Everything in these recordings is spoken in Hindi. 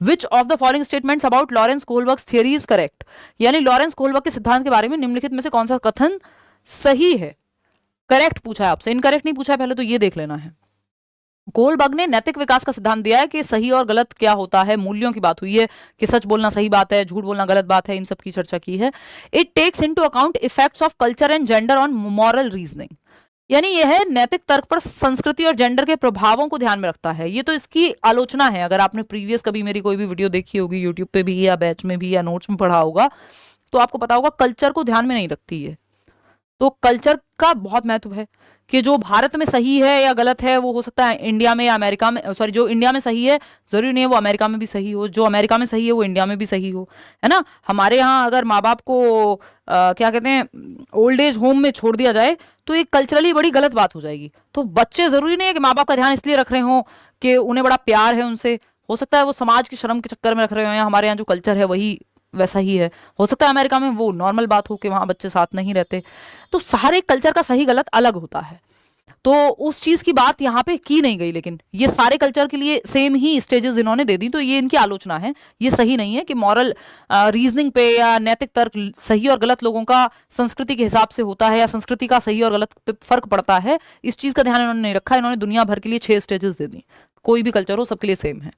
Which of the following statements about Lawrence Kohlberg theory is correct, यानी लॉरेंस कोलबर्ग के सिद्धांत के बारे में निम्नलिखित में से कौन सा कथन सही है। करेक्ट पूछा है आपसे, इनकरेक्ट नहीं पूछा है, पहले तो ये देख लेना है। कोलबर्ग ने नैतिक विकास का सिद्धांत दिया है कि सही और गलत क्या होता है, मूल्यों की बात हुई है कि सच बोलना सही बात है, झूठ बोलना गलत बात है, इन सब की चर्चा की है। It takes into account effects of culture and gender on moral reasoning, यानी यह है नैतिक तर्क पर संस्कृति और जेंडर के प्रभावों को ध्यान में रखता है। ये तो इसकी आलोचना है। अगर आपने प्रीवियस कभी मेरी कोई भी वीडियो देखी होगी यूट्यूब पे भी या बैच में भी या नोट्स में पढ़ा होगा तो आपको पता होगा कल्चर को ध्यान में नहीं रखती है। तो कल्चर का बहुत महत्व है कि जो भारत में सही है या गलत है वो हो सकता है इंडिया में या अमेरिका में, सॉरी जो इंडिया में सही है जरूरी नहीं है वो अमेरिका में भी सही हो, जो अमेरिका में सही है वो इंडिया में भी सही हो, है ना। हमारे यहाँ अगर माँ बाप को क्या कहते हैं ओल्ड एज होम में छोड़ दिया जाए तो ये कल्चरली बड़ी गलत बात हो जाएगी। तो बच्चे जरूरी नहीं है कि माँ बाप का ध्यान इसलिए रख रहे हो कि उन्हें बड़ा प्यार है उनसे, हो सकता है वो समाज की शर्म के चक्कर में रख रहे हो, या हमारे यहाँ जो कल्चर है वही वैसा ही है, हो सकता है अमेरिका में वो नॉर्मल बात हो कि वहां बच्चे साथ नहीं रहते। तो सारे कल्चर का सही गलत अलग होता है, तो उस चीज की बात यहाँ पे की नहीं गई। लेकिन ये सारे कल्चर के लिए सेम ही स्टेजेस इन्होंने दे दी, तो ये इनकी आलोचना है। ये सही नहीं है कि मॉरल रीजनिंग पे या नैतिक तर्क सही और गलत लोगों का संस्कृति के हिसाब से होता है या संस्कृति का सही और गलत पे फर्क पड़ता है, इस चीज का ध्यान इन्होंने नहीं रखा। इन्होंने दुनिया भर के लिए 6 स्टेजेस दे दी, कोई भी कल्चर हो सबके लिए सेम है।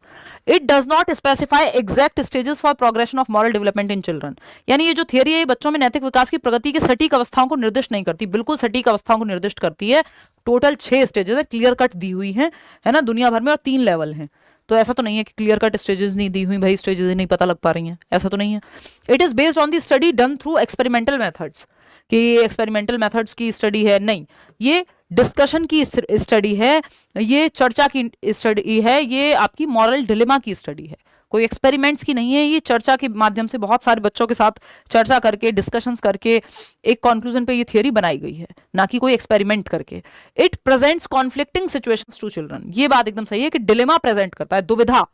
It does not specify exact stages for progression of moral development in children, यानी ये जो थियरी है बच्चों में नैतिक विकास की प्रगति के सटीक अवस्थाओं को निर्दिष्ट नहीं करती, बिल्कुल सटीक अवस्थाओं को निर्दिष्ट करती है। टोटल 6 स्टेजेस है, क्लियर कट दी हुई है ना दुनिया भर में, और 3 लेवल हैं। तो ऐसा तो नहीं है कि क्लियर कट स्टेजेस नहीं दी हुई, भाई स्टेजेस नहीं पता लग पा रही हैं, ऐसा तो नहीं है। It is based on the study done through experimental methods, कि एक्सपेरिमेंटल मेथड्स की स्टडी है, नहीं ये डिस्कशन की स्टडी है, ये चर्चा की स्टडी है, ये आपकी मॉरल डिलेमा की स्टडी है, कोई एक्सपेरिमेंट्स की नहीं है। ये चर्चा के माध्यम से बहुत सारे बच्चों के साथ चर्चा करके डिस्कशंस करके एक कंक्लूजन पे ये थियरी बनाई गई है, ना कि कोई एक्सपेरिमेंट करके। It presents conflicting situations to children, ये बात एकदम सही है कि डिलेमा प्रेजेंट करता है, दुविधा,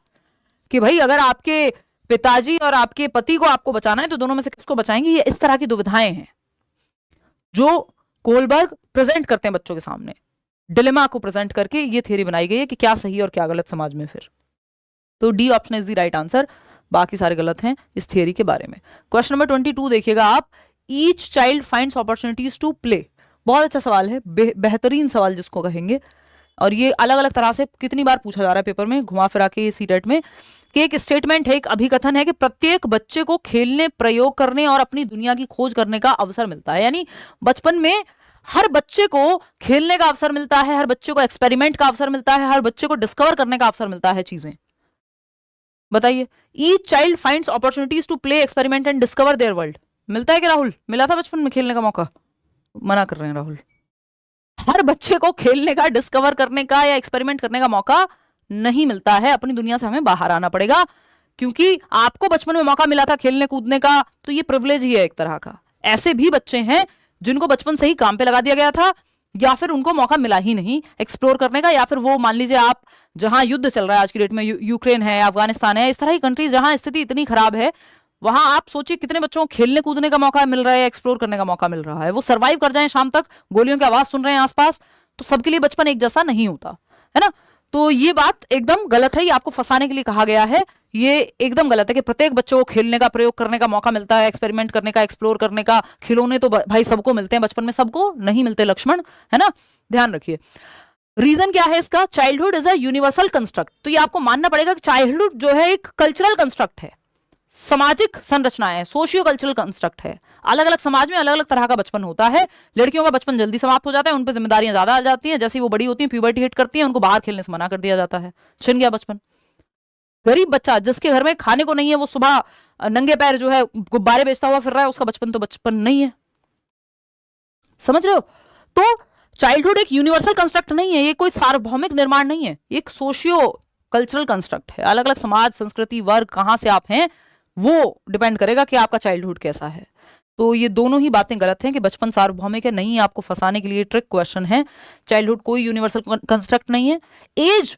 कि भाई अगर आपके पिताजी और आपके पति को आपको बचाना है तो दोनों में से किसको बचाएंगे, ये इस तरह की दुविधाएं हैं जो कोलबर्ग प्रेजेंट करते हैं बच्चों के सामने। डिलेमा को प्रेजेंट करके ये थियरी बनाई गई है कि क्या सही और क्या गलत समाज में। फिर तो D option is the right answer, बाकी सारे गलत हैं इस थियरी के बारे में। क्वेश्चन नंबर 22 देखिएगा आप, each child finds opportunities to play, बहुत अच्छा सवाल है, बेहतरीन सवाल जिसको कहेंगे, और ये अलग अलग तरह से कितनी बार पूछा जा रहा है पेपर में घुमा फिरा के सीटेट में, कि एक स्टेटमेंट है, एक अभिकथन है कि प्रत्येक बच्चे को खेलने, प्रयोग करने और अपनी दुनिया की खोज करने का अवसर मिलता है, यानी बचपन में हर बच्चे को खेलने का अवसर मिलता है, हर बच्चे को एक्सपेरिमेंट का अवसर मिलता है, हर बच्चे को डिस्कवर करने का अवसर मिलता है चीजें। बताइए, each child finds opportunities to play, experiment and discover their world, मिलता है कि राहुल, मिला था बचपन में खेलने का मौका? मना कर रहे हैं राहुल। हर बच्चे को खेलने का, डिस्कवर करने का या एक्सपेरिमेंट करने का मौका नहीं मिलता है, अपनी दुनिया से हमें बाहर आना पड़ेगा। क्योंकि आपको बचपन में मौका मिला था खेलने कूदने का, तो ये प्रिविलेज ही है एक तरह का। ऐसे भी बच्चे हैं जिनको बचपन से ही काम पे लगा दिया गया था, या फिर उनको मौका मिला ही नहीं एक्सप्लोर करने का, या फिर वो मान लीजिए आप जहां युद्ध चल रहा है आज की डेट में, यूक्रेन है, अफगानिस्तान है, इस तरह की कंट्रीज जहां स्थिति इतनी खराब है, वहां आप सोचिए कितने बच्चों को खेलने कूदने का मौका मिल रहा है, एक्सप्लोर करने का मौका मिल रहा है, वो सर्वाइव कर जाएं शाम तक, गोलियों की आवाज सुन रहे हैं आसपास। तो सबके लिए बचपन एक जैसा नहीं होता है ना। तो ये बात एकदम गलत है, ये आपको फंसाने के लिए कहा गया है, ये एकदम गलत है कि प्रत्येक बच्चों को खेलने का, प्रयोग करने का मौका मिलता है, एक्सपेरिमेंट करने का, एक्सप्लोर करने का। खिलौने तो भाई सबको मिलते हैं बचपन में, सबको नहीं मिलते लक्ष्मण, है ना, ध्यान रखिए। रीजन क्या है इसका, childhood is a universal construct, तो ये आपको मानना पड़ेगा कि चाइल्डहुड जो है एक कल्चरल कंस्ट्रक्ट है, सामाजिक संरचना है, सोशियो कल्चरल कंस्ट्रक्ट है। अलग अलग समाज में अलग अलग तरह का बचपन होता है। लड़कियों का बचपन जल्दी समाप्त हो जाता है, उन पर जिम्मेदारियां ज्यादा आ जाती हैं, जैसे वो बड़ी होती हैं प्यूबर्टी हिट करती हैं, उनको बाहर खेलने से मना कर दिया जाता है, छिन गया बचपन। गरीब बच्चा जिसके घर में खाने को नहीं है, वो सुबह नंगे पैर जो है गुब्बारे बेचता हुआ फिर रहा है, उसका बचपन तो बचपन नहीं है, समझ रहे हो। तो चाइल्डहुड एक यूनिवर्सल कंस्ट्रक्ट नहीं है, ये कोई सार्वभौमिक निर्माण नहीं है, ये एक सोशियो कल्चरल कंस्ट्रक्ट है। अलग अलग समाज, संस्कृति, वर्ग, कहां से आप हैं वो डिपेंड करेगा कि आपका चाइल्डहुड कैसा है। तो ये दोनों ही बातें गलत हैं कि बचपन सार्वभौमिक है, नहीं, आपको फंसाने के लिए ट्रिक क्वेश्चन है। चाइल्डहुड कोई यूनिवर्सल कंस्ट्रक्ट नहीं है। एज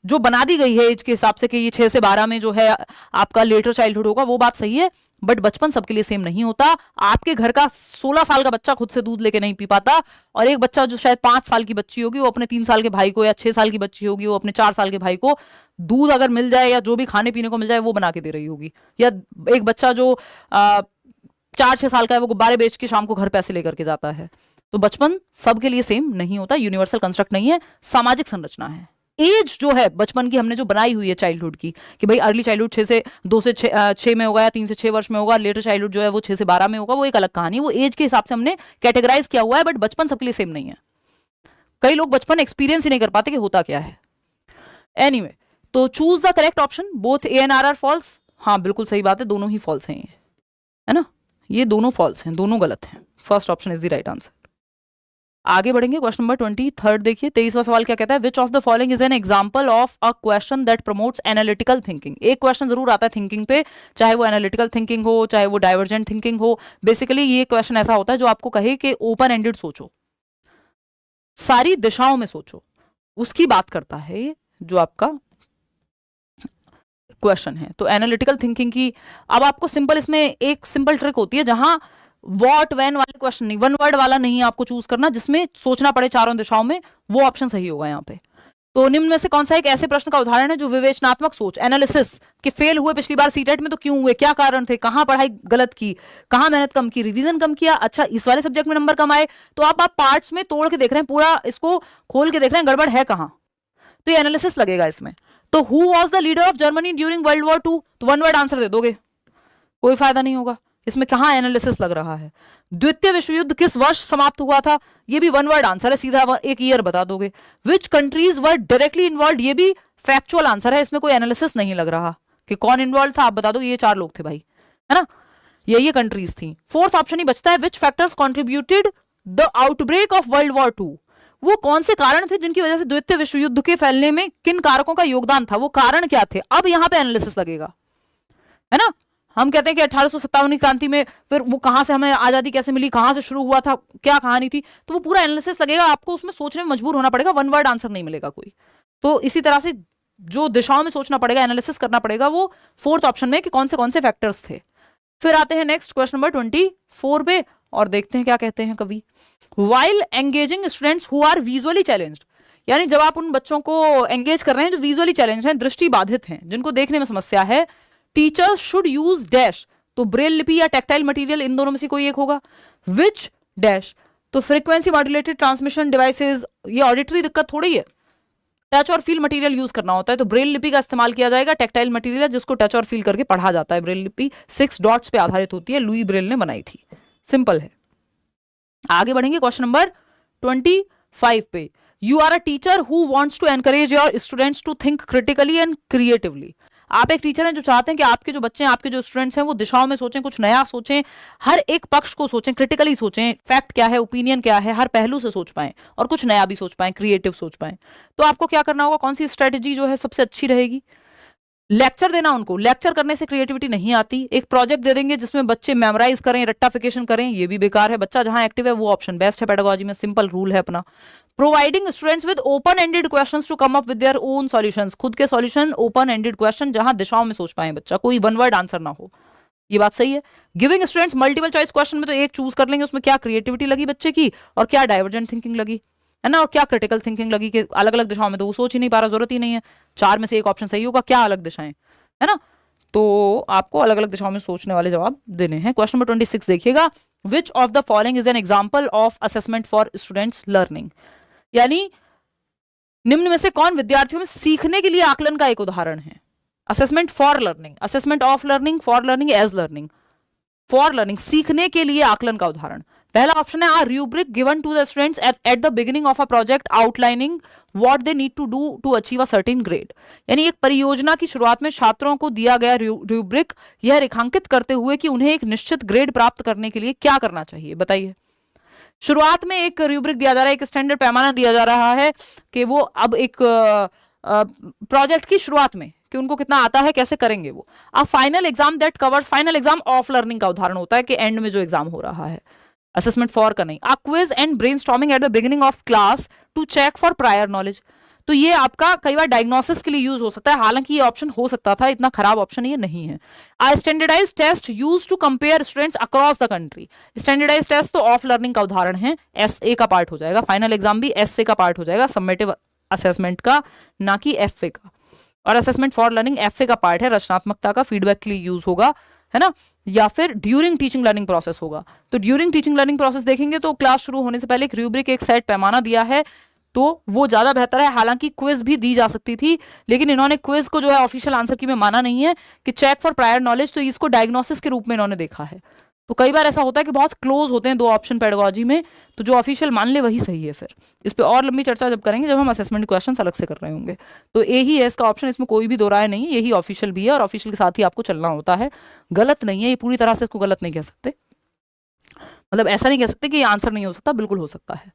जो बना दी गई है एज के हिसाब से कि ये 6 से 12 में जो है आपका लेटर चाइल्डहुड होगा, वो बात सही है, बट बचपन सबके लिए सेम नहीं होता। आपके घर का 16 साल का बच्चा खुद से दूध लेके नहीं पी पाता, और एक बच्चा जो शायद 5 साल की बच्ची होगी वो अपने 3 साल के भाई को, या 6 साल की बच्ची होगी वो अपने 4 साल के भाई को दूध अगर मिल जाए या जो भी खाने पीने को मिल जाए वो बना के दे रही होगी। या एक बच्चा जो 4-6 साल का है वो गुब्बारे बेच के शाम को घर पैसे लेकर के जाता है। तो बचपन सबके लिए सेम नहीं होता, यूनिवर्सल कंस्ट्रक्ट नहीं है, सामाजिक संरचना है। एज जो है बचपन की हमने जो बनाई हुई है चाइल्डहुड की, कि भाई अर्ली चाइल्डहुड 2 से 6 में होगा या 3 से 6 वर्ष में होगा, लेटर चाइल्डहुड जो है वो 6 से 12 में होगा, वो एक अलग कहानी है, वो एज के हिसाब से हमने कैटेगराइज किया हुआ है, बट बचपन सबके लिए सेम नहीं है। कई लोग बचपन एक्सपीरियंस ही नहीं कर पाते कि होता क्या है। एनीवे, तो choose the correct option, both A and R are false. हाँ बिल्कुल सही बात है, दोनों ही फॉल्स हैं, ये है ना, ये दोनों फॉल्स हैं, दोनों गलत हैं। First option is the right answer. आगे बढ़ेंगे, क्वेश्चन नंबर 23 देखिए। 23वां सवाल क्या कहता है, which of the following is an example of a question that promotes analytical thinking. एक क्वेश्चन जरूर आता है थिंकिंग पे, चाहे वो एनालिटिकल थिंकिंग हो चाहे वो डाइवर्जेंट थिंकिंग हो। बेसिकली ये क्वेश्चन ऐसा होता है जो आपको कहे कि ओपन एंडेड सोचो, सारी दिशाओं में सोचो, उसकी बात करता है ये जो आपका क्वेश्चन है। तो एनालिटिकल थिंकिंग की अब आपको सिंपल, इसमें एक सिंपल ट्रिक होती है जहां व्हाट व्हेन वाले क्वेश्चन नहीं, वन वर्ड वाला नहीं आपको चूज करना, जिसमें सोचना पड़े चारों दिशाओं में, वो ऑप्शन सही होगा यहाँ पे। तो निम्न में से कौन सा एक ऐसे प्रश्न का उदाहरण है जो विवेचनात्मक सोच, एनालिसिस, के फेल हुए पिछली बार सीटेट में तो क्यों हुए, क्या कारण थे, कहां पढ़ाई गलत की, कहां मेहनत कम की, रिवीजन कम किया, अच्छा इस वाले सब्जेक्ट में नंबर कम आए। तो आप पार्ट्स में तोड़ के देख रहे हैं, पूरा इसको खोल के देख रहे हैं, गड़बड़ है कहां, तो ये एनालिसिस लगेगा इसमें। तो who was the leader of Germany during world war 2, तो वन वर्ड आंसर दे दोगे, कोई फायदा नहीं होगा, इसमें कहां एनालिसिस लग रहा है। द्वितीय विश्व युद्ध किस वर्ष समाप्त हुआ था, ये भी वन वर्ड आंसर है, सीधा एक ईयर बता दोगे। Which countries were directly involve, ये भी फैक्चुअल आंसर है, इसमें कोई एनालिसिस नहीं लग रहा कि कौन इन्वॉल्व था, आप बता दो, ये 4 लोग थे भाई, है ना, ये कंट्रीज थी। फोर्थ ऑप्शन ही बचता है, विच factors contributed the outbreak of world war 2, वो कौन से कारण थे जिनकी वजह से द्वितीय विश्व युद्ध के फैलने में किन कारकों का योगदान था, वो कारण क्या थे, अब यहां पे एनालिसिस लगेगा, है ना। हम कहते हैं कि 1857 क्रांति में फिर वो कहां से हमें आजादी कैसे मिली, कहां से शुरू हुआ था, क्या कहानी थी, तो वो पूरा एनालिसिस लगेगा, आपको उसमें सोचने में मजबूर होना पड़ेगा, वन वर्ड आंसर नहीं मिलेगा कोई। तो इसी तरह से जो दिशाओं में सोचना पड़ेगा, एनालिसिस करना पड़ेगा, वो फोर्थ ऑप्शन में कि कौन से फैक्टर्स थे। फिर आते हैं नेक्स्ट क्वेश्चन नंबर 24 पे और देखते हैं क्या कहते हैं कवि। While engaging students who are visually challenged, यानी जब आप उन बच्चों को एंगेज कर रहे हैं जो विजुअली चैलेंज हैं, दृष्टि बाधित हैं, जिनको देखने में समस्या है, टीचर्स शुड यूज डैश, तो ब्रेल लिपि या टेक्टाइल मटेरियल, इन दोनों में से कोई एक होगा। विच डैश, तो फ्रीक्वेंसी मॉड्यूलेटेड ट्रांसमिशन डिवाइसेस, ये ऑडिटरी दिक्कत थोड़ी है, टच और फील मटेरियल यूज करना होता है, तो ब्रेल लिपि का इस्तेमाल किया जाएगा। टेक्टाइल मटेरियल जिसको टच और फील करके पढ़ा जाता है, ब्रेल लिपि 6 डॉट्स पे आधारित होती है, लुई ब्रेल ने बनाई थी, सिंपल है। आगे बढ़ेंगे क्वेश्चन नंबर 25 पे। You are a teacher who wants to encourage your students to think critically and creatively, आप एक टीचर हैं जो चाहते हैं कि आपके जो बच्चे हैं, आपके जो स्टूडेंट्स हैं, वो दिशाओं में सोचें, कुछ नया सोचें, हर एक पक्ष को सोचें, क्रिटिकली सोचें, फैक्ट क्या है, ओपिनियन क्या है, हर पहलू से सोच पाएं और कुछ नया भी सोच पाएं, क्रिएटिव सोच पाएं। तो आपको क्या करना होगा, कौन सी स्ट्रेटेजी जो है सबसे अच्छी रहेगी, लेक्चर देना उनको, लेक्चर करने से क्रिएटिविटी नहीं आती। एक प्रोजेक्ट दे देंगे जिसमें बच्चे मेमोराइज करें, रट्टाफिकेशन करें, ये भी बेकार है, बच्चा जहां एक्टिव है वो ऑप्शन बेस्ट है पेडागोजी में, सिंपल रूल है अपना। Providing students with open ended questions to come up with their own solutions, खुद के सॉल्यूशन, ओपन एंडेड क्वेश्चन जहां दिशाओं में सोच पाए बच्चा, कोई वन वर्ड आंसर ना हो, ये बात सही है। Giving students multiple choice question में तो एक चूज कर लेंगे, उसमें क्या क्रिएटिविटी लगी बच्चे की और क्या डाइवर्जेंट थिंकिंग लगी, है ना, और क्या क्रिटिकल थिंकिंग लगी, कि अलग अलग दिशाओं में तो वो सोच ही नहीं पा रहा, जरूरत ही नहीं है, 4 में से एक ऑप्शन सही होगा, क्या अलग दिशाएं, है ना। तो आपको अलग अलग दिशाओं में सोचने वाले जवाब देने हैं। क्वेश्चन नंबर 26 देखिएगा, which of the following is an example of assessment for students learning, यानी निम्न में से कौन विद्यार्थियों में सीखने के लिए आकलन का एक उदाहरण है। Assessment for learning, assessment of learning, for learning, as learning, for learning, सीखने के लिए आकलन का उदाहरण। पहला ऑप्शन है a rubric given to the students at the beginning of a project outlining what they need to do to achieve a certain grade, यानी एक परियोजना की शुरुआत में छात्रों को दिया गया रूब्रिक, यह रेखांकित करते हुए कि उन्हें एक निश्चित ग्रेड प्राप्त करने के लिए क्या करना चाहिए, बताइए। शुरुआत में एक रूब्रिक दिया जा रहा है, एक स्टैंडर्ड पैमाना दिया जा रहा है कि वो अब एक प्रोजेक्ट की शुरुआत में कि उनको कितना आता है, कैसे करेंगे वो। अब final exam that covers, final exam of learning का उदाहरण होता है कि एंड में जो एग्जाम हो रहा है, असेसमेंट फॉर का नहीं। A quiz and brainstorming at the beginning of class to check for prior knowledge, तो तो ये आपका कई बार डायग्नोसिस के लिए यूज हो सकता है, हालांकि ये ऑप्शन हो सकता था, इतना खराब ऑप्शन ये नहीं है। A standardised test used to compare students across the country. Standardised test तो ऑफ लर्निंग का उदाहरण है, एसए का पार्ट हो जाएगा, फाइनल एग्जाम भी एसए का पार्ट हो जाएगा, सबमिटिव असेसमेंट का, ना कि एफए का। और असेसमेंट फॉर लर्निंग एफए का पार्ट है, रचनात्मकता का, फीडबैक के लिए यूज होगा, है ना, या फिर ड्यूरिंग टीचिंग लर्निंग प्रोसेस होगा। तो ड्यूरिंग टीचिंग लर्निंग प्रोसेस देखेंगे तो क्लास शुरू होने से पहले एक रूब्रिक, एक सेट पैमाना दिया है, तो वो ज्यादा बेहतर है। हालांकि क्विज भी दी जा सकती थी, लेकिन इन्होंने क्विज को जो है ऑफिशियल आंसर की में माना नहीं है कि चेक फॉर प्रायर नॉलेज, तो इसको डायग्नोसिस के रूप में इन्होंने देखा है। तो कई बार ऐसा होता है कि बहुत क्लोज होते हैं दो ऑप्शन पेडागोजी में, तो जो ऑफिशियल मान ले वही सही है। फिर इस पे और लंबी चर्चा जब करेंगे, जब हम असेसमेंट क्वेश्चन अलग से कर रहे होंगे। तो ए ही है इसका ऑप्शन, इसमें कोई भी दो राय नहीं है, यही ऑफिशियल भी है और ऑफिशियल के साथ ही आपको चलना होता है। गलत नहीं है ये, पूरी तरह से इसको गलत नहीं कह सकते, मतलब ऐसा नहीं कह सकते कि ये आंसर नहीं हो सकता, बिल्कुल हो सकता है।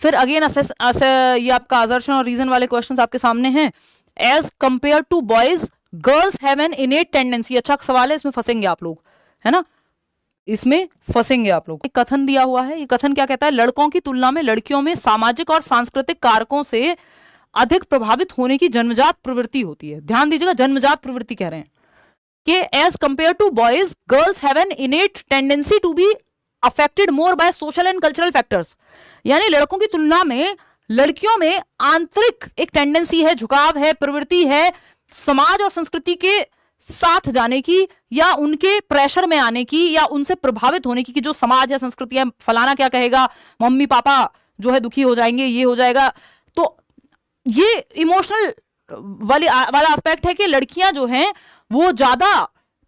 फिर अगेन ये आपका असर्शन और रीजन वाले क्वेश्चंस आपके सामने हैं। As compared to boys girls have an innate tendency, अच्छा सवाल है, इसमें फंसेंगे आप लोग, है ना, इसमें फंसेंगे आप लोग। एक कथन दिया हुआ है, ये कथन क्या कहता है, लड़कों की तुलना में लड़कियों में सामाजिक और सांस्कृतिक कारकों से अधिक प्रभावित होने की जन्मजात प्रवृत्ति होती है। ध्यान दीजिएगा, जन्मजात प्रवृत्ति कह रहे हैं कि as compared to boys girls have an innate tendency to be affected more by social and cultural factors. यानी लड़कों की तुलना में लड़कियों में आंतरिक एक टेंडेंसी है, झुकाव है, प्रवृत्ति है समाज और संस्कृति के साथ जाने की, या उनके प्रेशर में आने की, या उनसे प्रभावित होने की, कि जो समाज है, संस्कृति है, फलाना क्या कहेगा, मम्मी पापा जो है दुखी हो जाएंगे, ये हो जाएगा। तो ये इमोशनल वाला एस्पेक्ट है कि लड़कियां जो हैं वो ज्यादा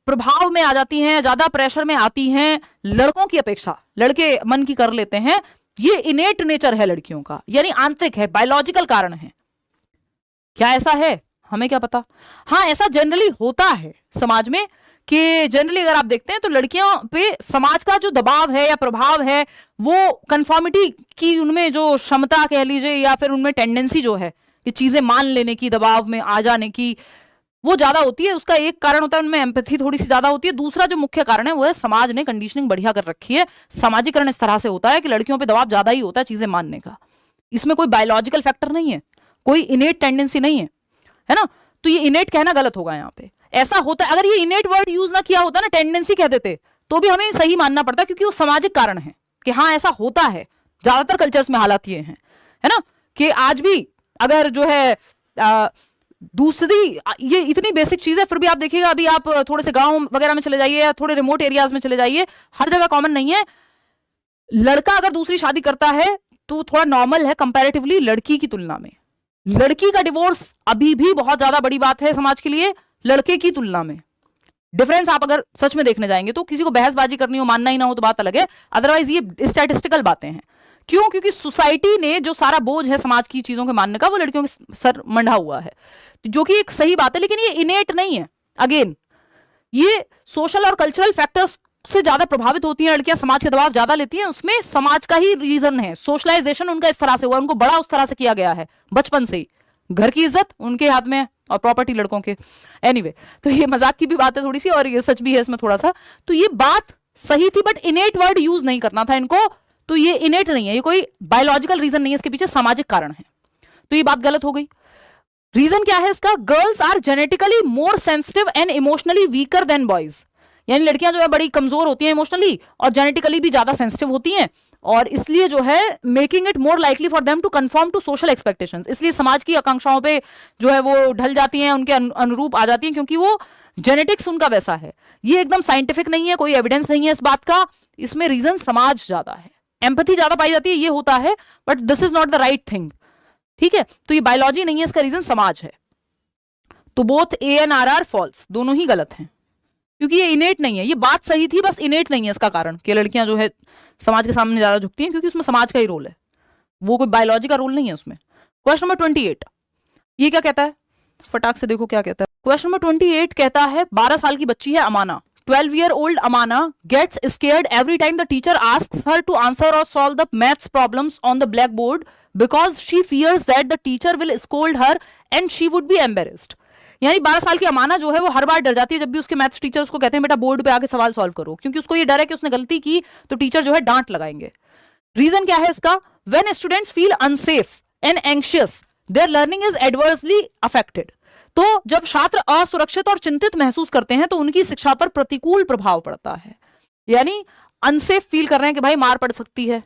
प्रभाव में आ जाती हैं, ज्यादा प्रेशर में आती हैं लड़कों की अपेक्षा, लड़के मन की कर लेते हैं। ये इनेट नेचर है लड़कियों का, यानी आंतरिक है, बायोलॉजिकल कारण है। क्या ऐसा है, हमें क्या पता। हाँ, ऐसा जनरली होता है समाज में कि जनरली अगर आप देखते हैं तो लड़कियों पे समाज का जो दबाव है या प्रभाव है, वो कंफर्मिटी की उनमें जो क्षमता कह लीजिए, या फिर उनमें टेंडेंसी जो है कि चीजें मान लेने की, दबाव में आ जाने की, वो ज्यादा होती है। उसका एक कारण होता है उनमें एम्पैथी थोड़ी सी ज्यादा होती है। दूसरा जो मुख्य कारण है वो है समाज ने कंडीशनिंग बढ़िया कर रखी है, सामाजिकरण इस तरह से होता है कि लड़कियों पे दबाव ज्यादा ही होता है चीजें मानने का। इसमें कोई बायोलॉजिकल फैक्टर नहीं है, कोई इनेट टेंडेंसी नहीं है ना। तो ये इनेट कहना गलत होगा यहाँ पे। ऐसा होता है, अगर ये इनेट वर्ड यूज ना किया होता ना, टेंडेंसी कह देते, तो भी हमें सही मानना पड़ता, क्योंकि वो सामाजिक कारण है कि हाँ ऐसा होता है। ज्यादातर कल्चर्स में हालात ये हैं, है ना, कि आज भी अगर जो है दूसरी, ये इतनी बेसिक चीज है, फिर भी आप देखिएगा, अभी आप थोड़े से गांव वगैरह में चले जाइए या थोड़े रिमोट एरियाज में चले जाइए, हर जगह कॉमन नहीं है। लड़का अगर दूसरी शादी करता है तो थोड़ा नॉर्मल है कंपैरेटिवली लड़की की तुलना में। लड़की का डिवोर्स अभी भी बहुत ज्यादा बड़ी बात है समाज के लिए, लड़के की तुलना में। डिफरेंस आप अगर सच में देखने जाएंगे तो, किसी को बहसबाजी करनी हो, मानना ही ना हो तो बात अलग है, अदरवाइज ये स्टैटिस्टिकल बातें हैं। क्यों? क्योंकि सोसाइटी ने जो सारा बोझ है समाज की चीजों के मानने का, वो लड़कियों के सर मंडा हुआ है, जो कि एक सही बात है, लेकिन ये इनेट नहीं है। अगेन, ये सोशल और कल्चरल फैक्टर्स से ज्यादा प्रभावित होती हैं लड़कियां, समाज के दबाव ज्यादा लेती हैं, उसमें समाज का ही रीजन है। सोशलाइजेशन उनका इस तरह से हुआ, उनको बड़ा उस तरह से किया गया है बचपन से ही। घर की इज्जत उनके हाथ में है और प्रॉपर्टी लड़कों के। एनीवे, तो ये मजाक की भी बात है थोड़ी सी, और ये सच भी है इसमें थोड़ा सा। तो ये बात सही थी, बट इनेट वर्ड यूज नहीं करना था इनको। तो ये इनेट नहीं है, ये कोई बायोलॉजिकल रीजन नहीं है, इसके पीछे सामाजिक कारण है। तो ये बात गलत हो गई। रीजन क्या है इसका? Girls are genetically more sensitive and emotionally weaker than boys. यानी लड़कियां जो है बड़ी कमजोर होती हैं इमोशनली, और जेनेटिकली भी ज्यादा सेंसिटिव होती हैं, और इसलिए जो है making it more likely for them to conform to social expectations. इसलिए समाज की आकांक्षाओं पे जो है वो ढल जाती हैं, उनके अनुरूप आ जाती हैं, क्योंकि वो जेनेटिक्स उनका वैसा है। ये एकदम साइंटिफिक नहीं है, कोई एविडेंस नहीं है इस बात का। इसमें रीजन समाज ज्यादा है, एम्पैथी ज्यादा पाई जाती है, ये होता है, but this is not the right thing. ठीक है, तो ये बायोलॉजी नहीं है, इसका रीजन समाज है। तो both A and R are false, दोनों ही गलत हैं, क्योंकि ये इनेट नहीं है। ये बात सही थी, बस इनेट नहीं है इसका कारण कि लड़कियां जो है समाज के सामने ज्यादा झुकती हैं, क्योंकि उसमें समाज का ही रोल है, वो कोई बायोलॉजी का रोल नहीं है उसमें। क्वेश्चन नंबर 28, ये क्या कहता है, फटाक से देखो क्या कहता है। क्वेश्चन नंबर 28 कहता है, 12 साल की बच्ची है अमाना, 12-year-old Amana gets scared every time the teacher asks her to answer or solve the maths problems on the blackboard because she fears that the teacher will scold her and she would be embarrassed। यानी 12 साल की अमाना जो है वो हर बार डर जाती है जब भी उसके मैथ्स टीचर उसको कहते हैं बेटा बोर्ड पे आके सवाल सॉल्व करो, क्योंकि उसको ये डर है कि उसने गलती की तो टीचर जो है डांट लगाएंगे। रीजन क्या है इसका? When students feel unsafe and anxious there learning is adversely affected. तो जब छात्र असुरक्षित और चिंतित महसूस करते हैं तो उनकी शिक्षा पर प्रतिकूल प्रभाव पड़ता है, यानी अनसेफ फील कर रहे हैं कि भाई मार पड़ सकती है,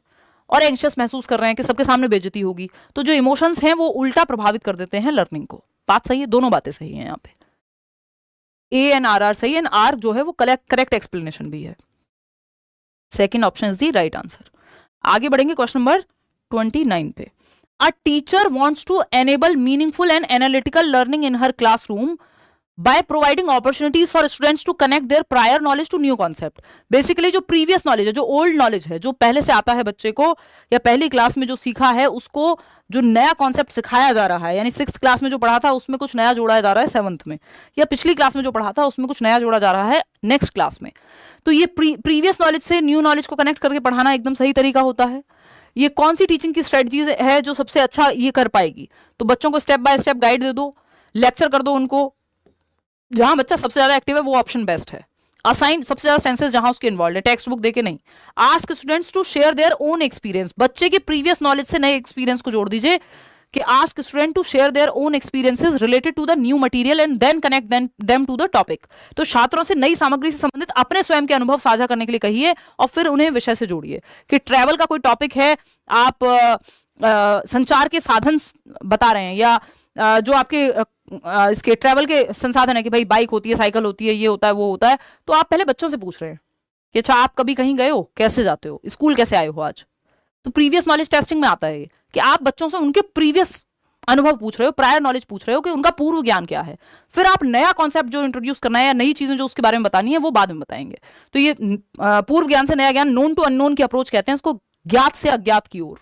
और एंशियस महसूस कर रहे हैं कि सबके सामने बेइज्जती होगी, तो जो इमोशंस हैं वो उल्टा प्रभावित कर देते हैं लर्निंग को। बात सही है, दोनों बातें सही हैं यहाँ पे, ANRR सही, एंड आर जो है वो करेक्ट एक्सप्लेनेशन भी है। Second option is the right answer. आगे बढ़ेंगे क्वेश्चन नंबर 29 पे। A teacher wants to enable meaningful and analytical learning in her classroom by providing opportunities for students to connect their prior knowledge to new concept। Basically जो प्रीवियस नॉलेज है, जो ओल्ड नॉलेज है, जो पहले से आता है बच्चे को, या पहली क्लास में जो सीखा है उसको जो नया कॉन्सेप्ट सिखाया जा रहा है, यानी 6th क्लास में जो पढ़ा था उसमें कुछ नया जोड़ा जा रहा है 7th में, या पिछली क्लास में जो पढ़ा था उसमें कुछ नया जोड़ा जा रहा है नेक्स्ट क्लास में। तो ये प्रीवियस नॉलेज से न्यू नॉलेज को कनेक्ट करके पढ़ाना एकदम सही तरीका होता है। ये कौन सी टीचिंग की स्ट्रेटजीज है जो सबसे अच्छा ये कर पाएगी? तो बच्चों को स्टेप बाय स्टेप गाइड दे दो, लेक्चर कर दो उनको, जहां बच्चा सबसे ज्यादा एक्टिव है वो ऑप्शन बेस्ट है। असाइन सबसे ज्यादा सेंसेस जहां उसके इन्वॉल्व है, टेक्स्ट बुक देके नहीं। Ask students to share their own experience, बच्चे के प्रीवियस नॉलेज से नए एक्सपीरियंस को जोड़ दीजिए कि ask student to share their own experiences related to the new material and then connect them to the topic. तो छात्रों से नई सामग्री से संबंधित अपने स्वयं के अनुभव साझा करने के लिए कहिए और फिर उन्हें विषय से जोड़िए। कि ट्रैवल का कोई टॉपिक है, आप संचार के साधन बता रहे हैं, या जो आपके इसके ट्रैवल के संसाधन है कि भाई बाइक होती है, साइकिल होती है, ये होता है, वो होता है, तो आप पहले बच्चों से पूछ रहे हैं कि अच्छा आप कभी कहीं गए हो, कैसे जाते हो, स्कूल कैसे आए हो आज। तो प्रीवियस नॉलेज टेस्टिंग में आता है कि आप बच्चों से उनके प्रीवियस अनुभव पूछ रहे हो, प्रायर नॉलेज पूछ रहे हो कि उनका पूर्व ज्ञान क्या है। फिर आप नया कॉन्सेप्ट जो इंट्रोड्यूस करना है या नई चीजें जो उसके बारे में बतानी है वो बाद में बताएंगे। तो ये पूर्व ज्ञान से नया ज्ञान, नोन टू अननोन की अप्रोच कहते हैं इसको, ज्ञात से अज्ञात की ओर।